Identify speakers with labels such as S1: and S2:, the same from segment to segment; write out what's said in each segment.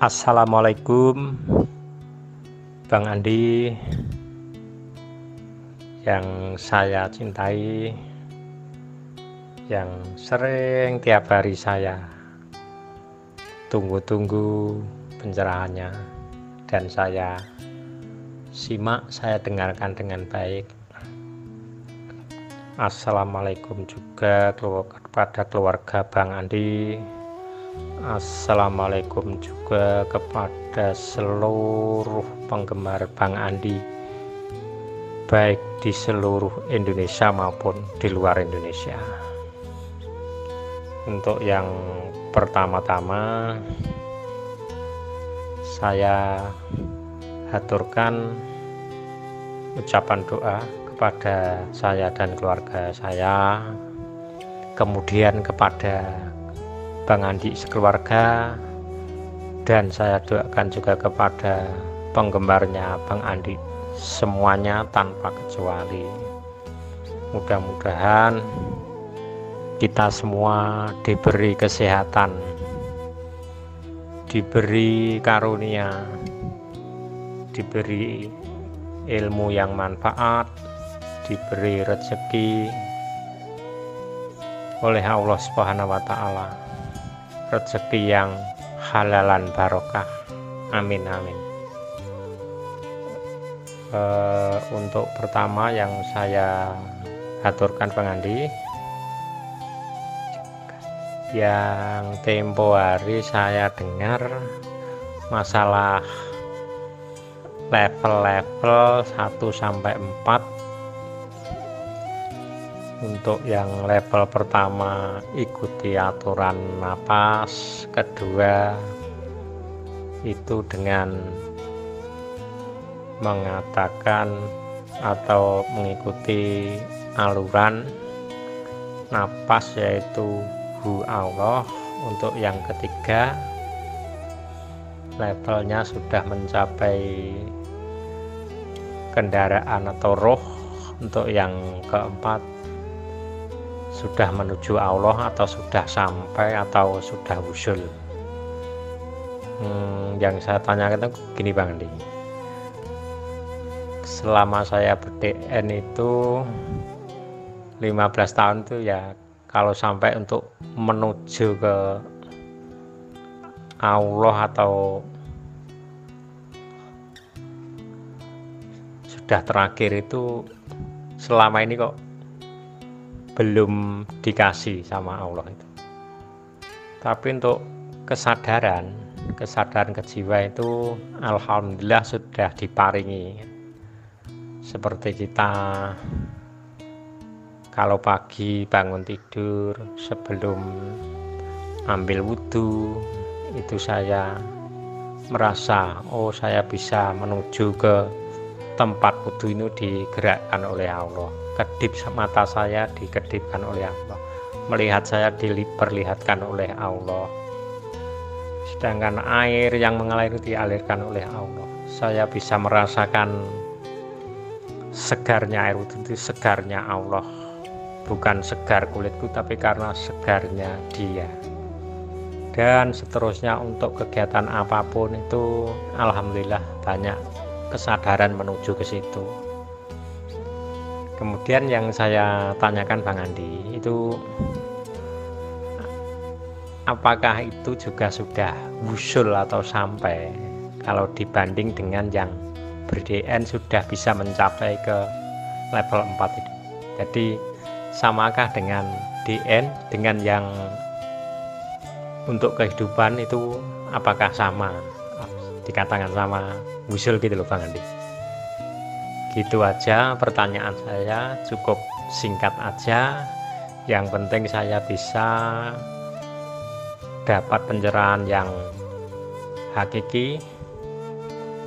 S1: Assalamualaikum Bang Andi yang saya cintai, yang sering tiap hari saya tunggu-tunggu pencerahannya dan saya simak, saya dengarkan dengan baik. Assalamualaikum juga kepada keluarga Bang Andi. Assalamualaikum juga kepada seluruh penggemar Bang Andi, baik di seluruh Indonesia maupun di luar Indonesia. Untuk yang pertama-tama, saya haturkan ucapan doa kepada saya dan keluarga saya, kemudian kepada Bang Andi sekeluarga, dan saya doakan juga kepada penggemarnya Bang Andi semuanya tanpa kecuali. Mudah-mudahan kita semua diberi kesehatan, diberi karunia, diberi ilmu yang manfaat, diberi rezeki oleh Allah Subhanahu wa Ta'ala, rezeki yang halalan barokah, amin amin. Untuk pertama yang saya haturkan Bang Andi, yang tempo hari saya dengar masalah level-level 1 sampai 4. Untuk yang level pertama, ikuti aturan napas. Kedua, itu dengan mengatakan atau mengikuti aluran napas, yaitu Hu Allah. Untuk yang ketiga, levelnya sudah mencapai kendaraan atau roh. Untuk yang keempat, sudah menuju Allah atau sudah sampai atau sudah wusul. Yang saya tanyakan itu gini Bang Andi, selama saya ber-DN itu 15 tahun itu ya, kalau sampai untuk menuju ke Allah atau sudah terakhir itu selama ini kok belum dikasih sama Allah itu. Tapi untuk kesadaran kejiwa itu alhamdulillah sudah diparingi. Seperti kita kalau pagi bangun tidur, sebelum ambil wudhu, itu saya merasa, oh saya bisa menuju ke tempat wudhu ini digerakkan oleh Allah. Kedip mata saya dikedipkan oleh Allah, melihat saya diperlihatkan oleh Allah, sedangkan air yang mengalir itu dialirkan oleh Allah. Saya bisa merasakan segarnya air itu segarnya Allah, bukan segar kulitku tapi karena segarnya Dia. Dan seterusnya untuk kegiatan apapun itu alhamdulillah banyak kesadaran menuju ke situ. Kemudian yang saya tanyakan Bang Andi itu, apakah itu juga sudah wusul atau sampai kalau dibanding dengan yang ber-DN sudah bisa mencapai ke level 4 itu? Jadi samakah dengan DN dengan yang untuk kehidupan itu, apakah sama, dikatakan sama wusul gitu loh Bang Andi? Gitu aja pertanyaan saya, cukup singkat aja. Yang penting saya bisa dapat pencerahan yang hakiki,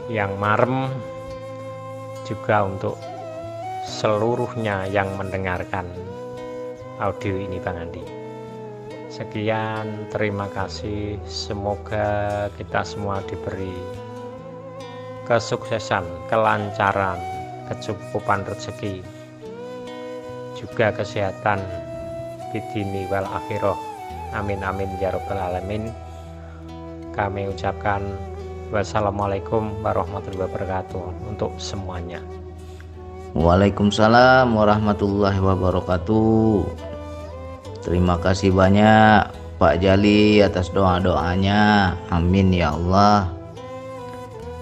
S1: yang marem, juga untuk seluruhnya yang mendengarkan audio ini Bang Andi. Sekian, terima kasih. Semoga kita semua diberi kesuksesan, kelancaran, kecukupan rezeki, juga kesehatan fid dini wal akhirah. Amin amin ya rabbal alamin. kami ucapkan wassalamualaikum warahmatullahi wabarakatuh untuk semuanya.
S2: Waalaikumsalam warahmatullahi wabarakatuh. Terima kasih banyak Pak Jali atas doa-doanya. Amin ya Allah.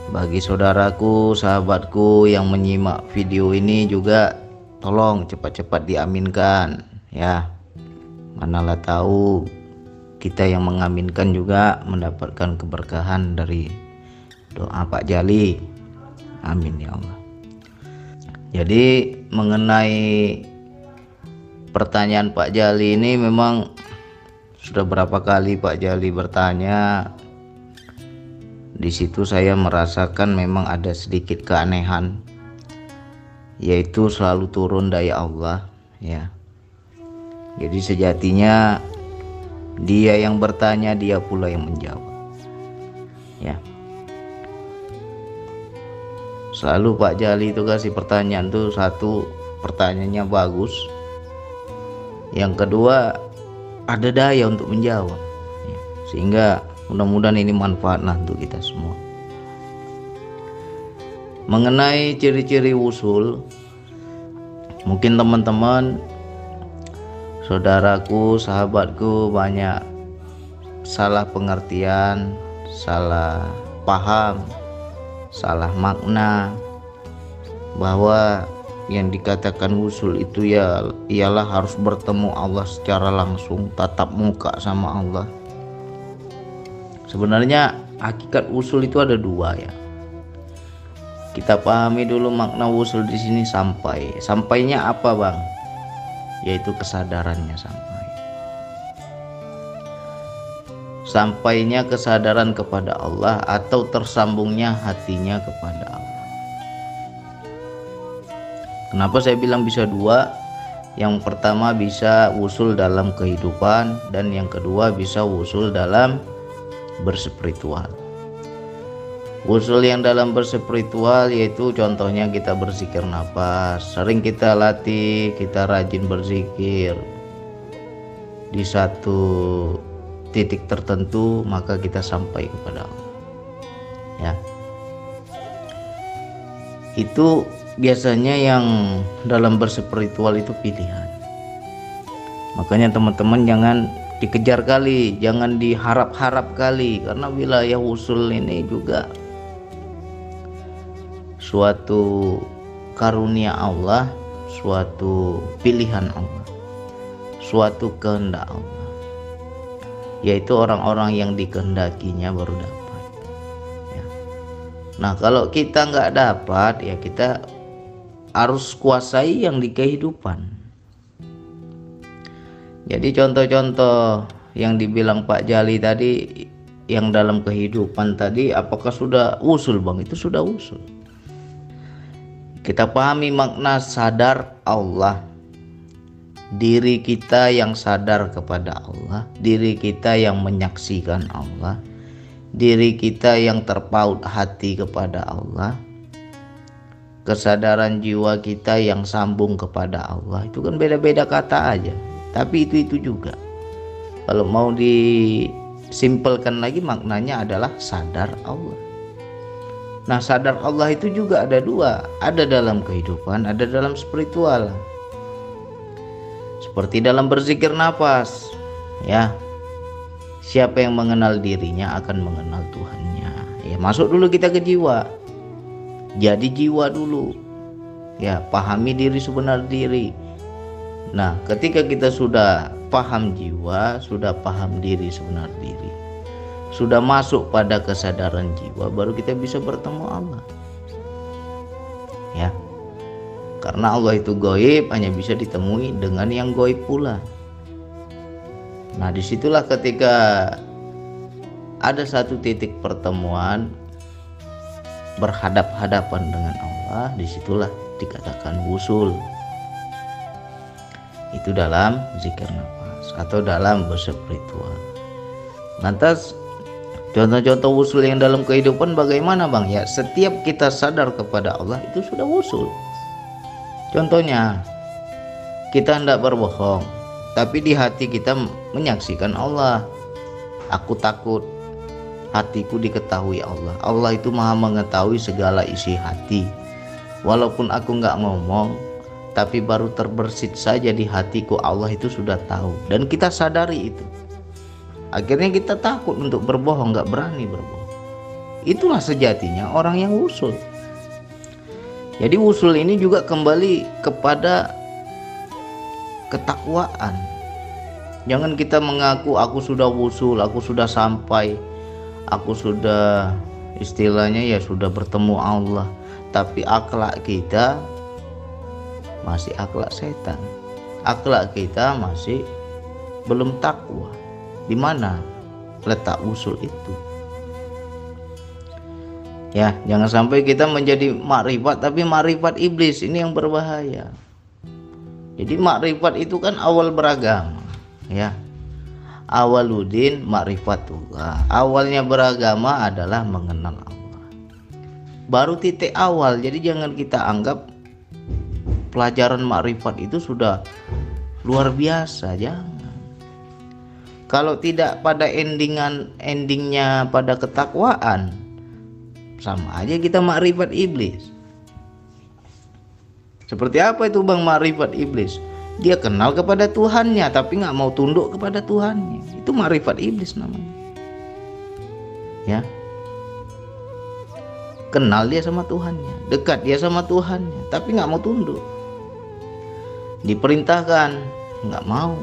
S2: Bagi saudaraku, sahabatku yang menyimak video ini juga tolong cepat-cepat diaminkan ya. Manalah tahu kita yang mengaminkan juga mendapatkan keberkahan dari doa Pak Jali. Amin ya Allah. Jadi mengenai pertanyaan Pak Jali ini memang sudah berapa kali Pak Jali bertanya. Di situ saya merasakan memang ada sedikit keanehan, yaitu selalu turun daya Allah ya. Jadi sejatinya dia yang bertanya, dia pula yang menjawab ya. Selalu Pak Jali itu kasih pertanyaan tuh, satu, pertanyaannya bagus, yang kedua ada daya untuk menjawab ya. Sehingga mudah-mudahan ini manfaatlah untuk kita semua. Mengenai ciri-ciri wusul, mungkin teman-teman, saudaraku, sahabatku banyak salah pengertian, salah paham, salah makna, bahwa yang dikatakan wusul itu ya ialah harus bertemu Allah secara langsung, tatap muka sama Allah. Sebenarnya hakikat wusul itu ada dua ya. Kita pahami dulu makna wusul di sini. Sampainya apa bang? Yaitu kesadarannya sampai. Sampainya kesadaran kepada Allah atau tersambungnya hatinya kepada Allah. Kenapa saya bilang bisa dua? Yang pertama bisa wusul dalam kehidupan, dan yang kedua bisa wusul dalam berspiritual. Wusul yang dalam berspiritual yaitu contohnya kita berzikir nafas. Sering kita latih, kita rajin berzikir di satu titik tertentu, maka kita sampai kepada Allah ya. Itu biasanya yang dalam berspiritual itu pilihan. Makanya teman-teman jangan dikejar kali, jangan diharap-harap kali, karena wilayah wusul ini juga suatu karunia Allah, suatu pilihan Allah, suatu kehendak Allah, yaitu orang-orang yang dikehendakinya baru dapat ya. Nah kalau kita nggak dapat ya kita harus kuasai yang di kehidupan. Jadi contoh-contoh yang dibilang Pak Jali tadi, yang dalam kehidupan tadi, apakah sudah usul bang? Itu sudah usul. Kita pahami makna sadar Allah, diri kita yang sadar kepada Allah, diri kita yang menyaksikan Allah, diri kita yang terpaut hati kepada Allah, kesadaran jiwa kita yang sambung kepada Allah. Itu kan beda-beda kata aja, tapi itu juga. Kalau mau disimpelkan lagi maknanya adalah sadar Allah. Nah sadar Allah itu juga ada dua, ada dalam kehidupan, ada dalam spiritual. Seperti dalam berzikir nafas ya, siapa yang mengenal dirinya akan mengenal Tuhannya ya. Masuk dulu kita ke jiwa, jadi jiwa dulu ya, pahami diri sebenar diri. Nah ketika kita sudah paham jiwa, sudah paham diri sebenar diri, sudah masuk pada kesadaran jiwa, baru kita bisa bertemu Allah ya. Karena Allah itu gaib, hanya bisa ditemui dengan yang gaib pula. Nah disitulah ketika ada satu titik pertemuan berhadap-hadapan dengan Allah, disitulah dikatakan wusul. Itu dalam zikir nafas atau dalam berspiritual. Lantas contoh-contoh wusul yang dalam kehidupan bagaimana bang? Ya setiap kita sadar kepada Allah itu sudah wusul. Contohnya kita hendak berbohong, tapi di hati kita menyaksikan Allah. Aku takut, hatiku diketahui Allah. Allah itu maha mengetahui segala isi hati. Walaupun aku nggak ngomong, tapi baru terbersit saja di hatiku, Allah itu sudah tahu. Dan kita sadari itu. Akhirnya kita takut untuk berbohong, nggak berani berbohong. Itulah sejatinya orang yang wusul. Jadi wusul ini juga kembali kepada ketakwaan. Jangan kita mengaku aku sudah wusul, aku sudah sampai, aku sudah istilahnya ya sudah bertemu Allah, tapi akhlak kita masih akhlak setan. Akhlak kita masih belum takwa. Di mana letak wusul itu? Ya, jangan sampai kita menjadi makrifat tapi makrifat iblis. Ini yang berbahaya. Jadi makrifat itu kan awal beragama, ya. Awaludin ma'rifatullah. Awalnya beragama adalah mengenal Allah. Baru titik awal. Jadi jangan kita anggap pelajaran makrifat itu sudah luar biasa, jangan. Kalau tidak pada endingnya pada ketakwaan, sama aja kita makrifat iblis. Seperti apa itu bang makrifat iblis? Dia kenal kepada Tuhannya tapi nggak mau tunduk kepada Tuhannya. Itu makrifat iblis namanya. Ya. Kenal dia sama Tuhannya, dekat dia sama Tuhannya, tapi nggak mau tunduk. Diperintahkan, nggak mau.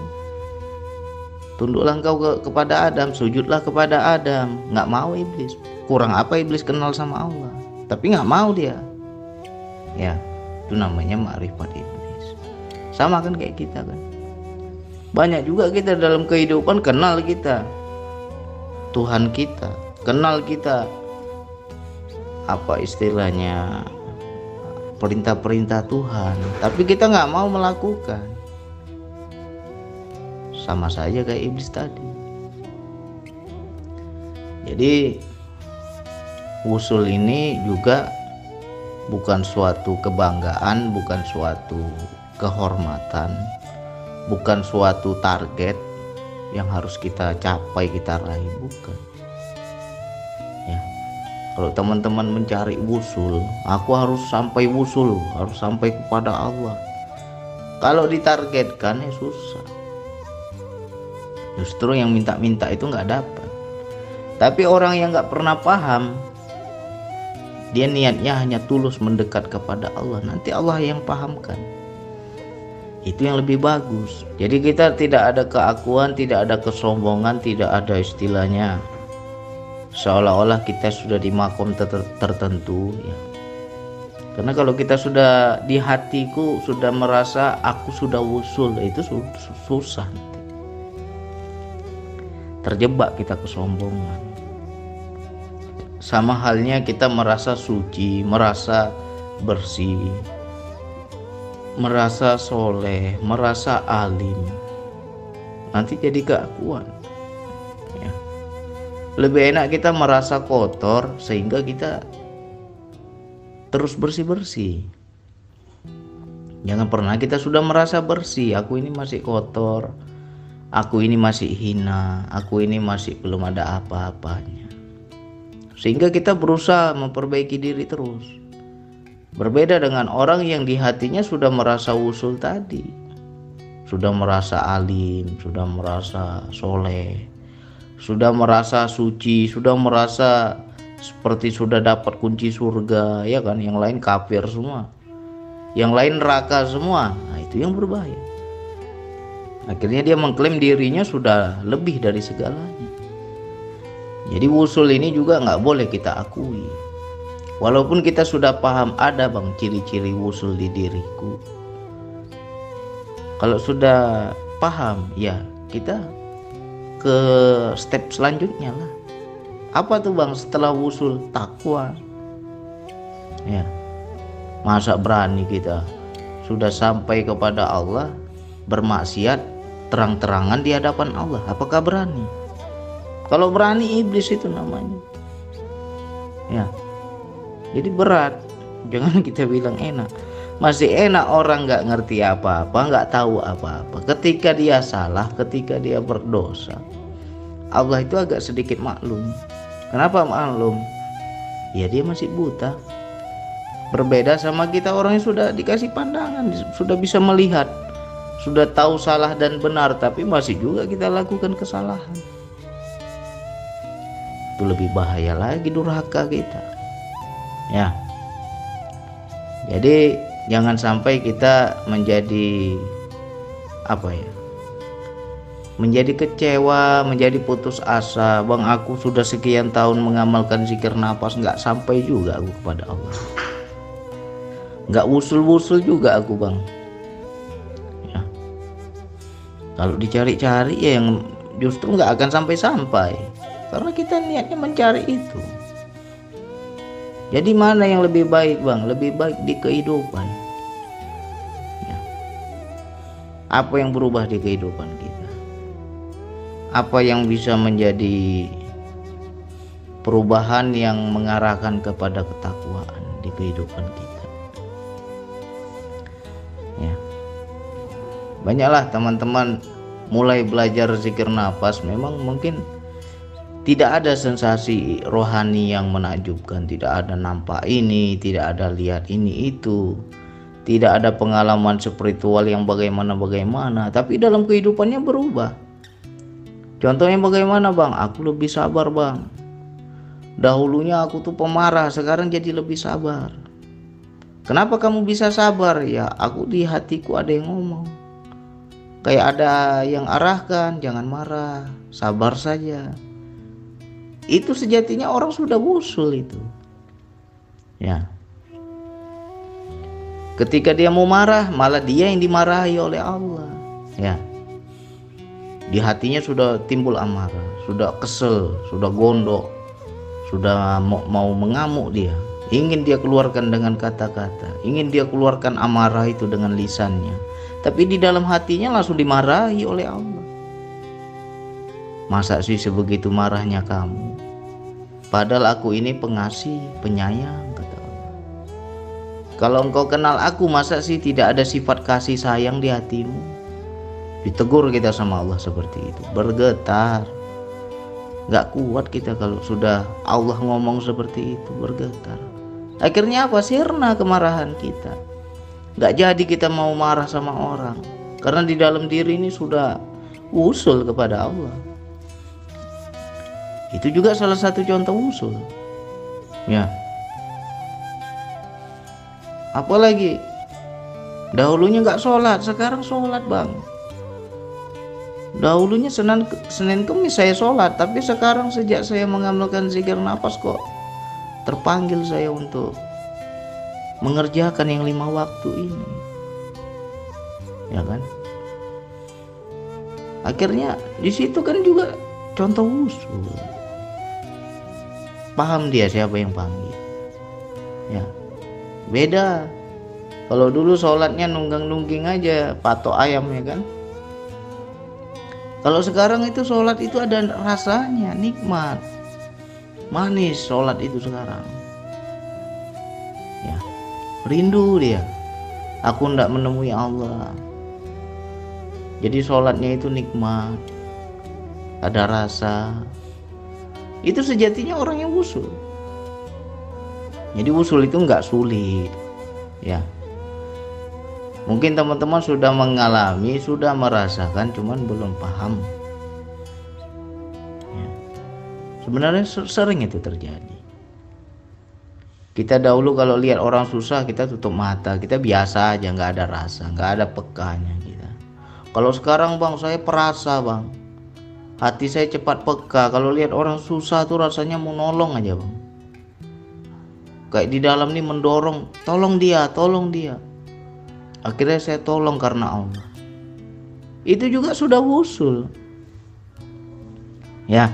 S2: Tunduklah engkau kepada Adam, sujudlah kepada Adam, nggak mau iblis. Kurang apa iblis kenal sama Allah, tapi nggak mau dia. Ya, itu namanya makrifat iblis. Sama kan kayak kita kan. Banyak juga kita dalam kehidupan kenal kita Tuhan kita, kenal kita apa istilahnya perintah-perintah Tuhan, tapi kita nggak mau melakukan. Sama saja kayak iblis tadi. Jadi wusul ini juga bukan suatu kebanggaan, bukan suatu kehormatan, bukan suatu target yang harus kita capai, kita raih, bukan. Ya. Kalau teman-teman mencari wusul, aku harus sampai wusul, harus sampai kepada Allah. Kalau ditargetkan ya susah. Justru yang minta-minta itu nggak dapat. Tapi orang yang nggak pernah paham, dia niatnya hanya tulus mendekat kepada Allah, nanti Allah yang pahamkan. Itu yang lebih bagus. Jadi kita tidak ada keakuan, tidak ada kesombongan, tidak ada istilahnya seolah-olah kita sudah di makom tertentu ya. Karena kalau kita sudah di hatiku sudah merasa aku sudah wusul, itu susah. Terjebak kita kesombongan. Sama halnya kita merasa suci, merasa bersih, merasa soleh, merasa alim, nanti jadi keakuan ya. Lebih enak kita merasa kotor sehingga kita terus bersih-bersih. Jangan pernah kita sudah merasa bersih, aku ini masih kotor, aku ini masih hina, aku ini masih belum ada apa-apanya, sehingga kita berusaha memperbaiki diri terus. Berbeda dengan orang yang di hatinya sudah merasa wusul tadi, sudah merasa alim, sudah merasa soleh, sudah merasa suci, sudah merasa seperti sudah dapat kunci surga, ya kan? Yang lain kafir semua, yang lain neraka semua. Nah, itu yang berbahaya. Akhirnya dia mengklaim dirinya sudah lebih dari segalanya. Jadi wusul ini juga nggak boleh kita akui. Walaupun kita sudah paham ada bang ciri-ciri wusul di diriku. Kalau sudah paham ya kita ke step selanjutnya lah. Apa tuh bang setelah wusul? Takwa. Ya. Masa berani kita sudah sampai kepada Allah bermaksiat terang-terangan di hadapan Allah? Apakah berani? Kalau berani iblis itu namanya. Ya. Jadi berat. Jangan kita bilang enak. Masih enak orang nggak ngerti apa-apa, nggak tahu apa-apa. Ketika dia salah, ketika dia berdosa, Allah itu agak sedikit maklum. Kenapa maklum? Ya dia masih buta. Berbeda sama kita orang yang sudah dikasih pandangan, sudah bisa melihat, sudah tahu salah dan benar, tapi masih juga kita lakukan kesalahan. Itu lebih bahaya lagi durhaka kita. Ya. Jadi jangan sampai kita menjadi menjadi kecewa, menjadi putus asa. Bang, aku sudah sekian tahun mengamalkan zikir nafas, nggak sampai juga aku kepada Allah, nggak wusul-wusul juga aku, Bang. Ya. Kalau dicari-cari ya yang justru nggak akan sampai-sampai, karena kita niatnya mencari itu. Jadi mana yang lebih baik, Bang? Lebih baik di kehidupan. Ya. Apa yang berubah di kehidupan kita? Apa yang bisa menjadi perubahan yang mengarahkan kepada ketakwaan di kehidupan kita? Ya. Banyaklah teman-teman mulai belajar zikir nafas, memang mungkin tidak ada sensasi rohani yang menakjubkan, tidak ada nampak ini, tidak ada lihat ini itu, tidak ada pengalaman spiritual yang bagaimana, tapi dalam kehidupannya berubah. Contohnya bagaimana, Bang? Aku lebih sabar, Bang. Dahulunya aku tuh pemarah, sekarang jadi lebih sabar. Kenapa kamu bisa sabar? Ya, aku di hatiku ada yang ngomong, kayak ada yang arahkan, jangan marah, sabar saja. Itu sejatinya orang sudah wusul itu. Ya. Ketika dia mau marah, malah dia yang dimarahi oleh Allah. Ya. Di hatinya sudah timbul amarah, sudah kesel, sudah gondok, sudah mau mengamuk dia. Ingin dia keluarkan dengan kata-kata, ingin dia keluarkan amarah itu dengan lisannya. Tapi di dalam hatinya langsung dimarahi oleh Allah. Masa sih sebegitu marahnya kamu? Padahal aku ini pengasih, penyayang, kata Allah. Kalau engkau kenal aku, masa sih tidak ada sifat kasih sayang di hatimu? Ditegur kita sama Allah seperti itu, bergetar. Gak kuat kita kalau sudah Allah ngomong seperti itu, bergetar. Akhirnya apa? Sirna kemarahan kita. Gak jadi kita mau marah sama orang, karena di dalam diri ini sudah usul kepada Allah. Itu juga salah satu contoh usul. Ya. Apalagi dahulunya gak sholat, sekarang sholat, Bang. Dahulunya Senin Kemis saya sholat, tapi sekarang sejak saya mengamalkan zikir nafas kok terpanggil saya untuk mengerjakan yang 5 waktu ini. Ya kan? Akhirnya di situ kan juga contoh usul. Paham dia siapa yang panggil. Ya. Beda. Kalau dulu sholatnya nunggang-nungging aja, patok ayam, ya kan? Kalau sekarang itu sholat itu ada rasanya, nikmat, manis sholat itu sekarang. Ya, rindu dia. Aku tidak menemui Allah. Jadi sholatnya itu nikmat, ada rasa. Itu sejatinya orang yang wusul. Jadi wusul itu nggak sulit, ya. Mungkin teman-teman sudah mengalami, sudah merasakan, cuman belum paham. Ya. Sebenarnya sering itu terjadi. Kita dahulu kalau lihat orang susah, kita tutup mata, kita biasa aja, nggak ada rasa, nggak ada pekanya kita. Kalau sekarang, Bang, saya perasa, Bang. Hati saya cepat peka. Kalau lihat orang susah tuh rasanya mau nolong aja, Bang. Kayak di dalam nih mendorong, tolong dia, tolong dia. Akhirnya saya tolong karena Allah. Itu juga sudah wusul. Ya.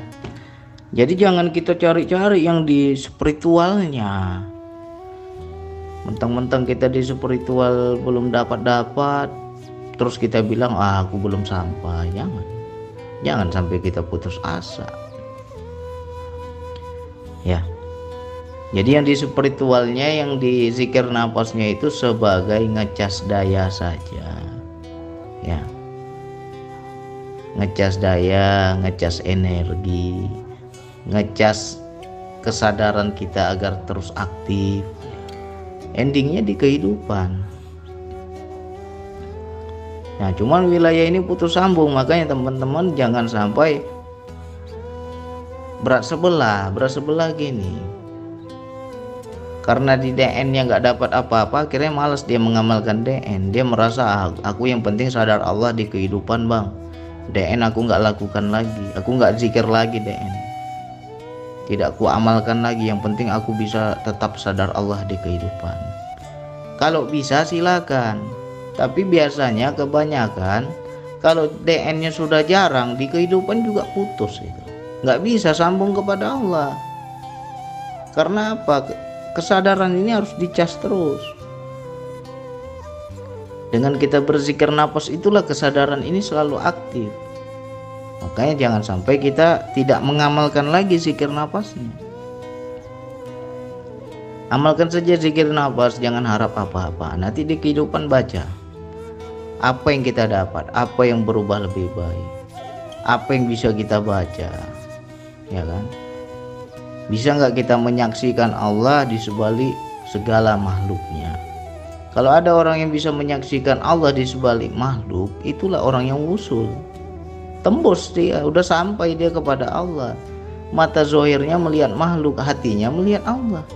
S2: Jadi jangan kita cari-cari yang di spiritualnya. Mentang-mentang kita di spiritual belum dapat-dapat, terus kita bilang, aku belum sampai. Jangan sampai kita putus asa. Ya. Jadi yang di spiritualnya, yang di zikir nafasnya itu sebagai ngecas daya saja. Ya. Ngecas daya, ngecas energi, ngecas kesadaran kita agar terus aktif, endingnya di kehidupan. Nah, cuman wilayah ini putus sambung, makanya teman-teman jangan sampai berat sebelah gini. Karena di DN-nya nggak dapat apa-apa, akhirnya malas dia mengamalkan DN. Dia merasa aku yang penting sadar Allah di kehidupan bang. DN aku nggak lakukan lagi, aku nggak zikir lagi DN. Tidak aku amalkan lagi, yang penting aku bisa tetap sadar Allah di kehidupan. Kalau bisa silakan. Tapi biasanya kebanyakan kalau DN-nya sudah jarang, di kehidupan juga putus itu. Nggak bisa sambung kepada Allah. Karena apa? Kesadaran ini harus dicas terus. Dengan kita berzikir nafas itulah kesadaran ini selalu aktif. Makanya jangan sampai kita tidak mengamalkan lagi zikir nafasnya. Amalkan saja zikir nafas, jangan harap apa-apa. Nanti di kehidupan baca. Apa yang kita dapat, apa yang berubah lebih baik, apa yang bisa kita baca, ya kan? Bisa nggak kita menyaksikan Allah di sebalik segala makhluknya? Kalau ada orang yang bisa menyaksikan Allah di sebalik makhluk, itulah orang yang wusul. Tembus dia, udah sampai dia kepada Allah. Mata zohirnya melihat makhluk, hatinya melihat Allah.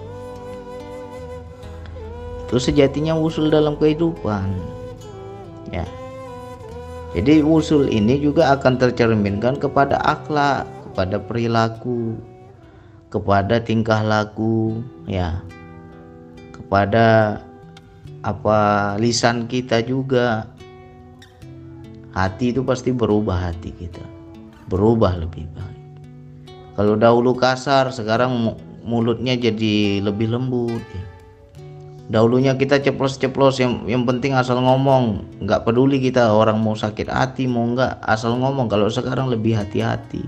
S2: Itu sejatinya wusul dalam kehidupan. Ya. Jadi wusul ini juga akan tercerminkan kepada akhlak, kepada perilaku, kepada tingkah laku, ya, kepada lisan kita juga. Hati itu pasti berubah, hati kita berubah lebih baik. Kalau dahulu kasar, sekarang mulutnya jadi lebih lembut, ya. Dahulunya kita ceplos-ceplos, yang penting asal ngomong, nggak peduli kita orang mau sakit hati mau nggak, asal ngomong. Kalau sekarang lebih hati-hati.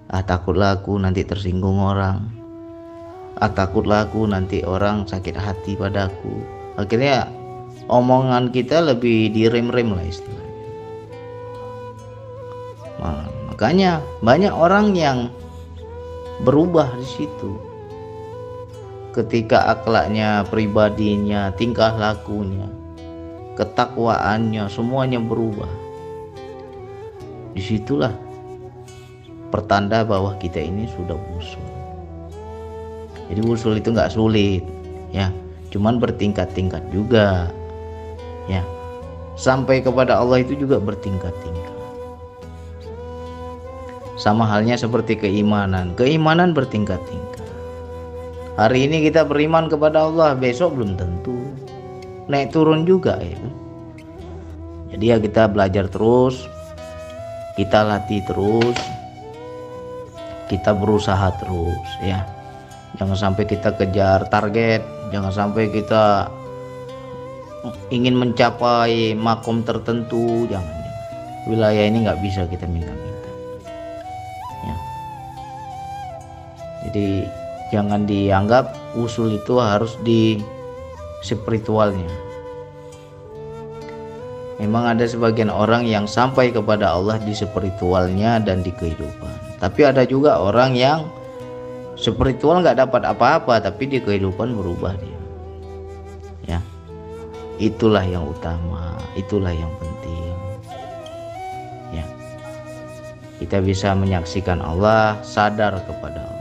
S2: Takutlah aku nanti tersinggung orang, takutlah aku nanti orang sakit hati padaku. Akhirnya omongan kita lebih direm-rem lah istilahnya. Makanya banyak orang yang berubah di situ. Ketika akhlaknya, pribadinya, tingkah lakunya, ketakwaannya, semuanya berubah. Disitulah pertanda bahwa kita ini sudah wusul. Jadi wusul itu nggak sulit, ya, cuman bertingkat-tingkat juga, ya. Sampai kepada Allah itu juga bertingkat-tingkat. Sama halnya seperti keimanan bertingkat-tingkat. Hari ini kita beriman kepada Allah, besok belum tentu, naik turun juga, ya. Jadi ya kita belajar terus, kita latih terus, kita berusaha terus, ya. Jangan sampai kita kejar target, jangan sampai kita ingin mencapai makom tertentu, jangan. Wilayah ini nggak bisa kita minta-minta, ya. Jadi jangan dianggap usul itu harus di spiritualnya. Memang ada sebagian orang yang sampai kepada Allah di spiritualnya dan di kehidupan. Tapi ada juga orang yang spiritual nggak dapat apa-apa, tapi di kehidupan berubah dia. Ya, itulah yang utama, itulah yang penting. Ya, kita bisa menyaksikan Allah, sadar kepada Allah.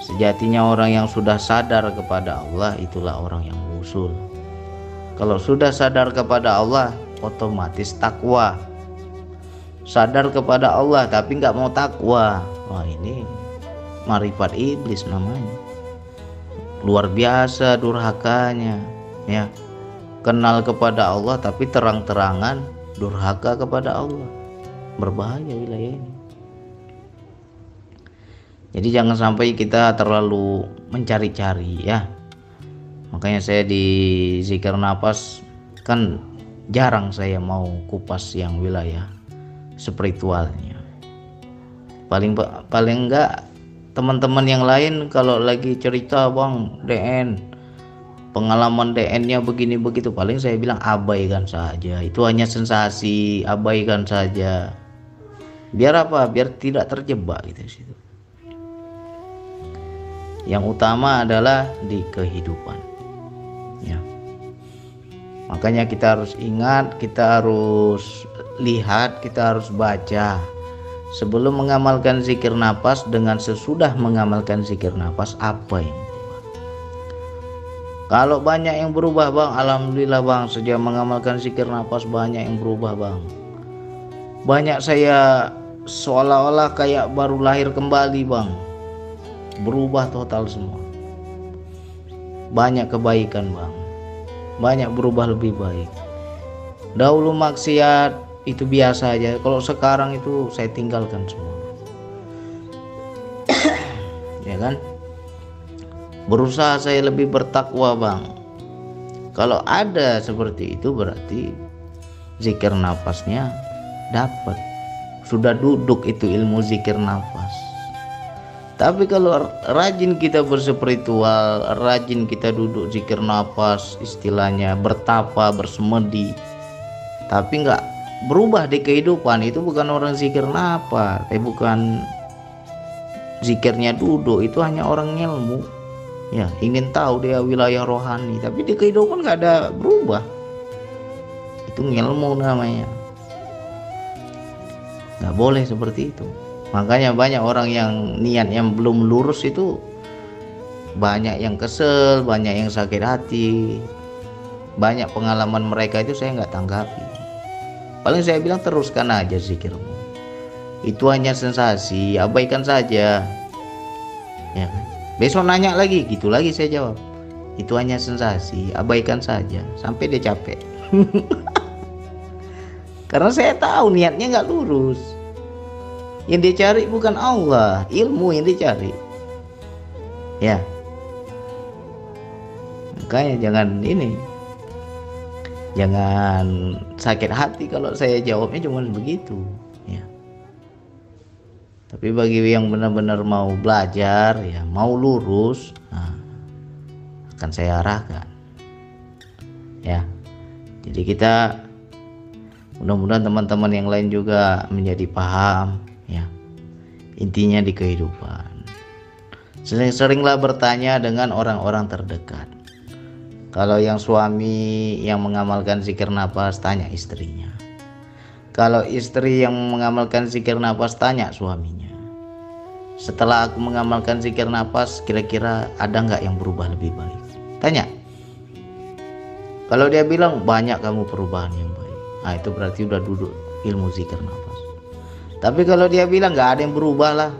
S2: Sejatinya orang yang sudah sadar kepada Allah itulah orang yang wusul. Kalau sudah sadar kepada Allah, otomatis takwa. Sadar kepada Allah tapi nggak mau takwa, wah ini marifat iblis namanya. Luar biasa durhakanya, ya. Kenal kepada Allah tapi terang-terangan durhaka kepada Allah. Berbahaya wilayah ini. Jadi jangan sampai kita terlalu mencari-cari, ya. Makanya saya di zikir nafas kan jarang saya mau kupas yang wilayah spiritualnya. Paling enggak teman-teman yang lain kalau lagi cerita, bang DN pengalaman DN-nya begini begitu, paling saya bilang abaikan saja, itu hanya sensasi, abaikan saja. Biar apa? Biar tidak terjebak gitu situ. Yang utama adalah di kehidupan. Ya. Makanya kita harus ingat, kita harus lihat, kita harus baca sebelum mengamalkan zikir nafas dengan sesudah mengamalkan zikir nafas apa yang berubah. Kalau banyak yang berubah bang, alhamdulillah bang, sejak mengamalkan zikir nafas banyak yang berubah bang. Banyak saya seolah-olah kayak baru lahir kembali bang. Berubah total semua. Banyak kebaikan bang, banyak berubah lebih baik. Dahulu maksiat itu biasa aja, kalau sekarang itu saya tinggalkan semua. Ya kan, berusaha saya lebih bertakwa bang. Kalau ada seperti itu berarti zikir nafasnya dapat, sudah duduk itu ilmu zikir nafas. Tapi kalau rajin kita berspiritual, rajin kita duduk zikir nafas, istilahnya bertapa, bersemedi, tapi nggak berubah di kehidupan, itu bukan orang zikir nafas, bukan zikirnya duduk, itu hanya orang ilmu. Ya, ingin tahu dia wilayah rohani, tapi di kehidupan nggak ada berubah. Itu ilmu namanya. Nggak boleh seperti itu. Makanya banyak orang yang niat yang belum lurus itu banyak yang kesel, banyak yang sakit hati, banyak pengalaman mereka itu saya nggak tanggapi. Paling saya bilang teruskan aja zikirmu, itu hanya sensasi, abaikan saja. Ya kan? Besok nanya lagi, gitu lagi saya jawab, itu hanya sensasi, abaikan saja sampai dia capek. Karena saya tahu niatnya nggak lurus. Yang dia cari bukan Allah, ilmu yang dicari. Ya. Makanya jangan sakit hati kalau saya jawabnya cuma begitu, ya. Tapi bagi yang benar-benar mau belajar, ya, mau lurus, nah, akan saya arahkan. Ya. Jadi kita mudah-mudahan teman-teman yang lain juga menjadi paham, ya, intinya di kehidupan. Sering-seringlah bertanya dengan orang-orang terdekat. Kalau yang suami yang mengamalkan zikir nafas, tanya istrinya. Kalau istri yang mengamalkan zikir nafas, tanya suaminya. Setelah aku mengamalkan zikir nafas, kira-kira ada nggak yang berubah lebih baik? Tanya. Kalau dia bilang banyak kamu perubahan yang baik, nah itu berarti udah duduk ilmu zikir nafas. Tapi kalau dia bilang nggak ada yang berubah lah,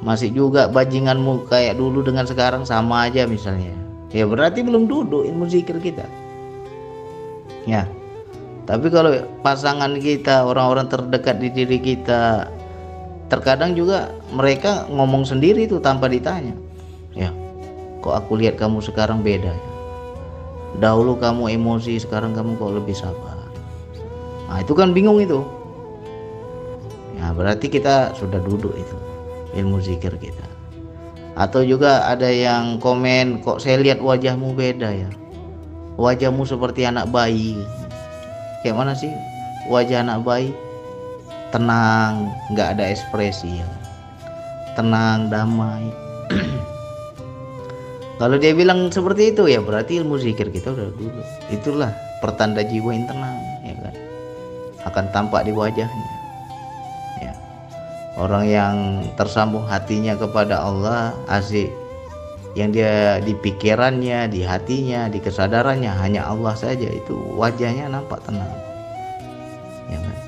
S2: masih juga bajinganmu kayak dulu dengan sekarang sama aja misalnya, ya berarti belum duduk ilmu zikir kita. Ya. Tapi kalau pasangan kita, orang-orang terdekat di diri kita, terkadang juga mereka ngomong sendiri tuh tanpa ditanya. Ya, kok aku lihat kamu sekarang beda ya. Dahulu kamu emosi, sekarang kamu kok lebih sabar. Nah itu kan bingung itu. Ya berarti kita sudah duduk itu ilmu zikir kita. Atau juga ada yang komen, kok saya lihat wajahmu beda ya, wajahmu seperti anak bayi. Kayak mana sih wajah anak bayi? Tenang, nggak ada ekspresi ya. Tenang, damai. Kalau dia bilang seperti itu, ya berarti ilmu zikir kita udah dulu. Itulah pertanda jiwa yang tenang, ya kan, akan tampak di wajahnya. Ya. Orang yang tersambung hatinya kepada Allah, asik, yang dia di pikirannya, di hatinya, di kesadarannya hanya Allah saja, itu wajahnya nampak tenang, ya kan?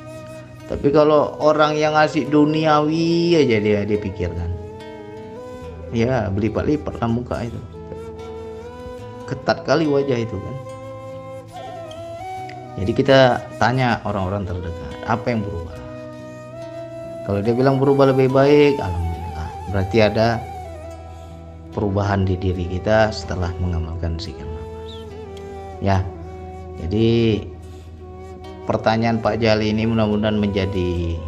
S2: Tapi kalau orang yang asik duniawi aja dia pikirkan, ya berlipat-lipat lah muka itu, ketat kali wajah itu kan. Jadi kita tanya orang-orang terdekat, apa yang berubah? Kalau dia bilang berubah lebih baik, alhamdulillah, berarti ada perubahan di diri kita setelah mengamalkan zikir nafas. Ya, jadi pertanyaan Pak Jali ini mudah-mudahan menjadi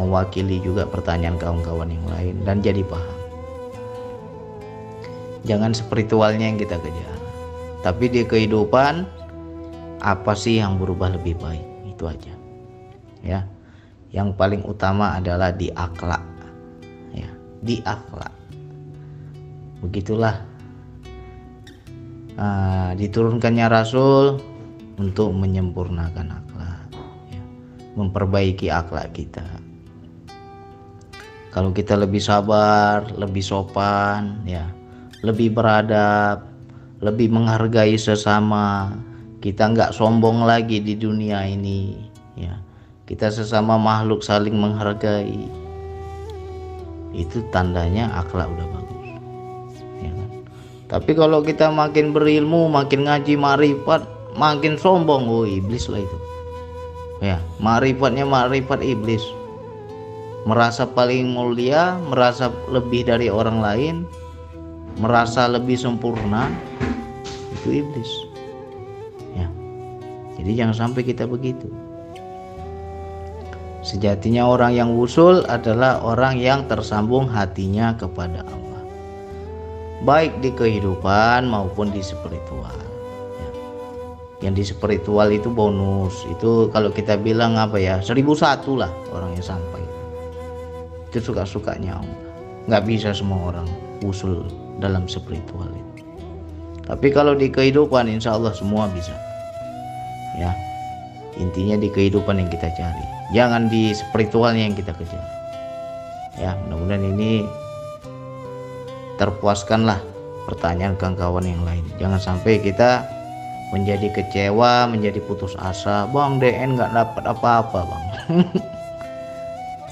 S2: mewakili juga pertanyaan kawan-kawan yang lain dan jadi paham. Jangan spiritualnya yang kita kejar, tapi di kehidupan apa sih yang berubah lebih baik, itu aja. Ya, yang paling utama adalah di akhlak, ya, di akhlak. begitulah diturunkannya Rasul untuk menyempurnakan akhlak, ya, memperbaiki akhlak kita. Kalau kita lebih sabar, lebih sopan, ya, lebih beradab, lebih menghargai sesama, kita nggak sombong lagi di dunia ini, ya, kita sesama makhluk saling menghargai, itu tandanya akhlak udah bagus, ya kan? Tapi kalau kita makin berilmu, makin ngaji ma'rifat, makin sombong, oh iblis lah itu, ya, ma'rifatnya ma'rifat iblis, merasa paling mulia, merasa lebih dari orang lain, merasa lebih sempurna, itu iblis, ya. Jadi jangan sampai kita begitu. Sejatinya orang yang wusul adalah orang yang tersambung hatinya kepada Allah, baik di kehidupan maupun di spiritual, ya. Yang di spiritual itu bonus, itu kalau kita bilang apa ya, 1001 lah orang yang sampai. Itu suka-sukanya Allah. Nggak bisa semua orang usul dalam spiritual itu. Tapi kalau di kehidupan insya Allah semua bisa, ya. Intinya di kehidupan yang kita cari, jangan di spiritualnya yang kita kejar, ya. Mudah-mudahan ini terpuaskanlah pertanyaan kawan-kawan yang lain. Jangan sampai kita menjadi kecewa, menjadi putus asa, Bang DN nggak dapat apa-apa, Bang.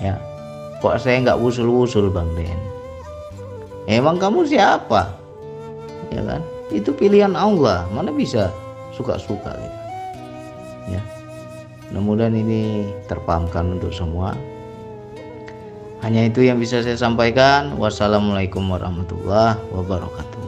S2: Ya, kok saya nggak usul-usul, Bang Den? Emang kamu siapa? Ya kan? Itu pilihan Allah, mana bisa suka-suka gitu. Ya. Mudah-mudahan ini terpahamkan untuk semua. Hanya itu yang bisa saya sampaikan. Wassalamualaikum warahmatullahi wabarakatuh.